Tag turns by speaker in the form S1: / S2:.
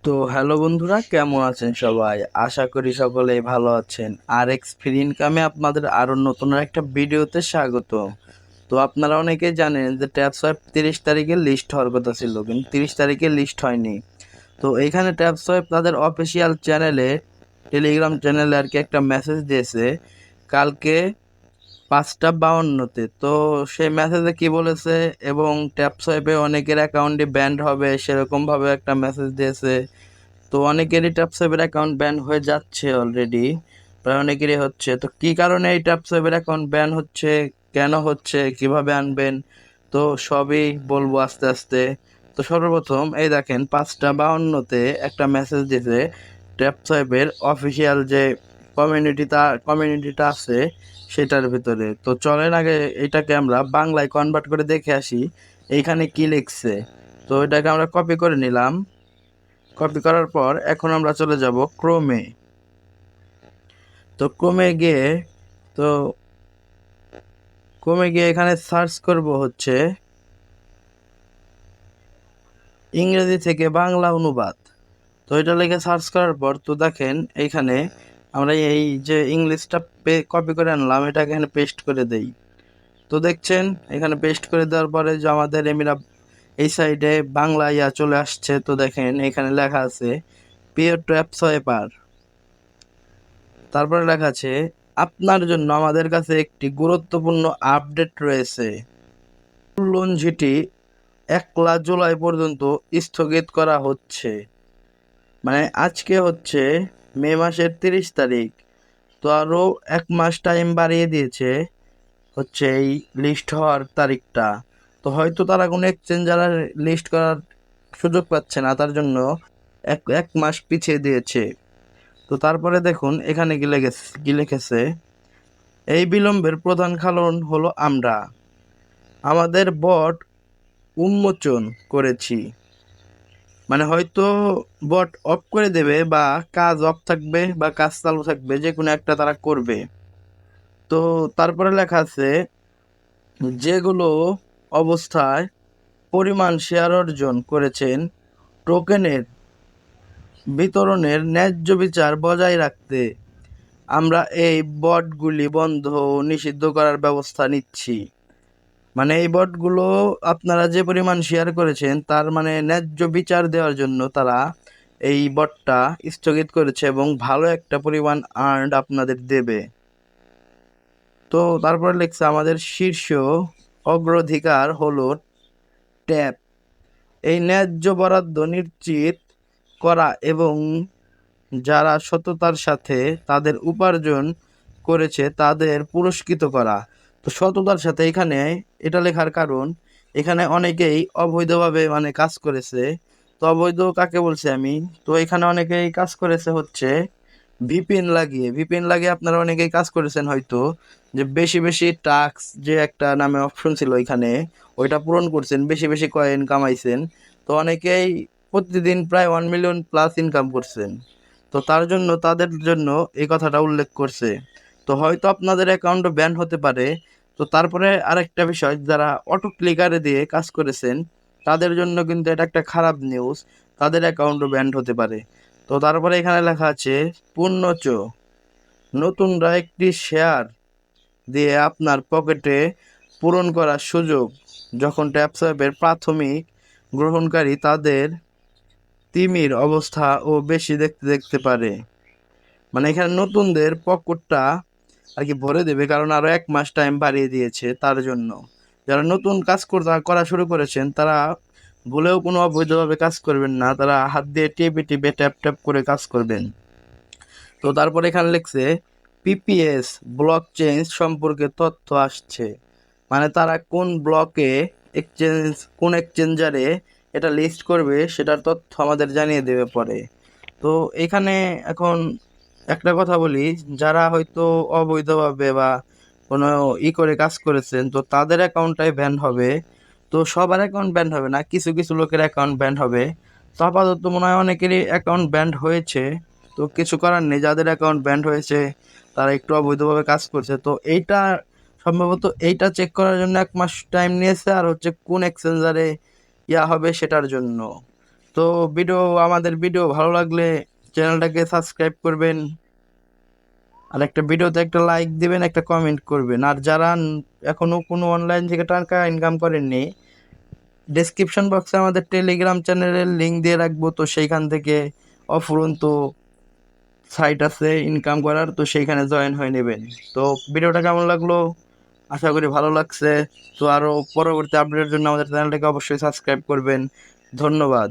S1: তো হ্যালো বন্ধুরা, কেমন আছেন সবাই? আশা করি সকলেই ভালো আছেন। আর এক্স ফ্রি ইনকামে আপনাদের আরো নতুন একটা ভিডিওতে স্বাগত। তো আপনারা অনেকেই জানেন যে ট্যাপসোয়াইপ 30 তারিখে লিস্ট হওয়ার কথা ছিল, কিন্তু 30 তারিখে লিস্ট হয়নি। তো এইখানে ট্যাপসোয়াইপ তাদের অফিসিয়াল চ্যানেলে, টেলিগ্রাম চ্যানেলে আর কি একটা মেসেজ দিয়েছে কালকে 5টা 52-তে। তো সেই মেসেজে কি বলেছে, এবং ট্যাপসোয়াইপে অনেকের অ্যাকাউন্টে ব্যান্ড হবে সেরকম ভাবে একটা মেসেজ দিয়েছে। তো অনেকেরই ট্যাপসেভের অ্যাকাউন্ট ব্যান হয়ে যাচ্ছে অলরেডি, প্রায় অনেকেরই হচ্ছে। তো কি কারণে এই ট্যাপসেভের অ্যাকাউন্ট ব্যান হচ্ছে, কেন হচ্ছে, কিভাবে আনবেন, তো সবই বলবো আস্তে আস্তে। তো সর্বপ্রথম এই দেখেন 5টা 52-তে একটা মেসেজ দিয়েছে ট্যাপসেভের অফিসিয়াল যে কমিউনিটিটা আছে সেটার ভিতরে। তো চলেন আগে এটাকে আমরা বাংলায় কনভার্ট করে দেখে আসি এইখানে কি লিখছে। তো এটাকে আমরা কপি করে নিলাম। কপি করার পর এখন আমরা চলে যাব ক্রোমে। তো তো ক্রোমে গিয়ে এখানে সার্চ করব হচ্ছে ইংরেজি থেকে বাংলা অনুবাদ। তো এটা লিখে সার্চ করার পর তো দেখেন এইখানে আমরা এই যে ইংলিশটা কপি করে আনলাম, এটা এখানে পেস্ট করে দেই। তো দেখছেন এখানে পেস্ট করে দেওয়ার পরে যে আমাদের এমিরা এই সাইডে বাংলা চলে আসছে। তো দেখেন এখানে লেখা আছে পিওর ট্র্যাপ সোয়েপার। তারপরে লেখা আছে আপনার জন্য আমাদের কাছে একটি গুরুত্বপূর্ণ আপডেট রয়েছে। লোন যেটি 1 জুলাই পর্যন্ত স্থগিত করা হচ্ছে। মানে আজকে হচ্ছে মে মাসের 30 তারিখ। তো আরো 1 মাস টাইম বাড়িয়ে দিয়েছে হচ্ছে এই লিস্ট হওয়ার তারিখটা। তো হয়তো তারা কোনো এক্সচেঞ্জার লিস্ট করার সুযোগ পাচ্ছে না, তার জন্য এক এক মাস পিছিয়ে দিয়েছে। তো তারপরে দেখুন এখানে কি লিখেছে, এই বিলম্বের প্রধান কারণ হলো আমরা আমাদের বট উন্মোচন করেছি। মানে হয়তো বট অফ করে দেবে, বা কাজ অফ থাকবে বা কাজ চালু থাকবে, যে কোনো একটা তারা করবে। তো তারপরে লেখা আছে যেগুলো অবস্থায় পরিমাণ শেয়ার অর্জন করেছেন, টোকেনের বিতরণের ন্যায্য বিচার বজায় রাখতে আমরা এই বটগুলি বন্ধ ও নিষিদ্ধ করার ব্যবস্থা নিচ্ছি। মানে এই বটগুলো আপনারা যে পরিমাণ শেয়ার করেছেন তার মানে ন্যায্য বিচার দেওয়ার জন্য তারা এই বটটা স্থগিত করেছে, এবং ভালো একটা পরিমাণ আর্ন আপনাদের দেবে। তো তারপর লিখছে আমাদের শীর্ষ অগ্রাধিকার হলো ট্যাপ এই ন্যায্য বরাদ্দ নিশ্চিত করা, এবং যারা সততার সাথে তাদের উপার্জন করেছে তাদের পুরস্কৃত করা। তো সততার সাথে এখানে এটা লেখার কারণ, এখানে অনেকেই অবৈধভাবে মানে কাজ করেছে। তো অবৈধ কাকে বলছি আমি, তো এখানে অনেকেই কাজ করেছে হচ্ছে ভিপিএন লাগিয়ে আপনারা অনেকেই কাজ করেছেন হয়তো, যে বেশি বেশি টাস্ক যে একটা নামে অপশন ছিল এখানে, ওইটা পূরণ করছেন, বেশি বেশি কয়েন কামাইছেন। তো অনেকেই প্রতিদিন প্রায় 1 মিলিয়ন প্লাস ইনকাম করছেন। তো তার জন্য তাদের জন্য এই কথাটা উল্লেখ করছে। তো হয়তো আপনাদের অ্যাকাউন্টও ব্যান হতে পারে। তো তারপরে আরেকটা বিষয়, যারা অটো ক্লিকারে দিয়ে কাজ করেছেন তাদের জন্য কিন্তু এটা একটা খারাপ নিউজ, তাদের অ্যাকাউন্টও ব্যান হতে পারে। তো তারপরে এখানে লেখা আছে পুণ্যচ নতুনরা একটি শেয়ার দিয়ে আপনার পকেটে পূরণ করার সুযোগ, যখন ট্যাপসঅ্যাপের প্রাথমিক গ্রহণকারী তাদের তিমির অবস্থা ও বেশি দেখতে দেখতে পারে। মানে এখানে নতুনদের পকেটটা আর কি ভরে দেবে, কারণ আরো 1 মাস টাইম বাড়িয়ে দিয়েছে। তার জন্য যারা নতুন কাজ করা শুরু করেছেন তারা ভুলেও কোনো অবৈধভাবে কাজ করবেন না, তারা হাত দিয়ে টিপে টিপে ট্যাপ ট্যাপ করে কাজ করবেন। তো তারপর এখানে লিখছে পিপিএস ব্লক চেঞ্জ সম্পর্কে তথ্য আসছে। মানে তারা কোন ব্লকে কোন এক্সচেঞ্জারে এটা লিস্ট করবে সেটার তথ্য আমাদের জানিয়ে দেবে পরে। তো এখানে এখন একটা কথা বলি, যারা হয়তো অবৈধভাবে বা কোনো করে কাজ করেছেন তো তাদের অ্যাকাউন্টটাই ব্যান হবে। তো সবার অ্যাকাউন্ট ব্যান হবে না, কিছু কিছু লোকের অ্যাকাউন্ট ব্যান হবে। তো আপাতত মনে হয় অনেকেরই অ্যাকাউন্ট ব্যান্ড হয়েছে। তো কিছু করার নেই, যাদের অ্যাকাউন্ট ব্যান্ড হয়েছে তারা একটু অবৈধভাবে কাজ করছে। তো এইটা সম্ভবত এইটা চেক করার জন্য 1 মাস টাইম নিয়েছে, আর হচ্ছে কোন এক্সচেঞ্জারে হবে সেটার জন্য। তো আমাদের ভিডিও ভালো লাগলে চ্যানেলটাকে সাবস্ক্রাইব করবেন, আর একটা ভিডিওতে একটা লাইক দিবেন, একটা কমেন্ট করবেন। আর যারা এখনো কোনো অনলাইন থেকে টাকা ইনকাম করেননি, ডেসক্রিপশন বক্সে আমাদের টেলিগ্রাম চ্যানেলের লিঙ্ক দিয়ে রাখবো, তো সেইখান থেকে অফুরন্ত সাইট আছে ইনকাম করার, তো সেইখানে জয়েন হয়ে নেবেন। তো ভিডিওটা কেমন লাগলো, আশা করি ভালো লাগছে। তো আরও পরবর্তী আপডেটের জন্য আমাদের চ্যানেলটাকে অবশ্যই সাবস্ক্রাইব করবেন। ধন্যবাদ।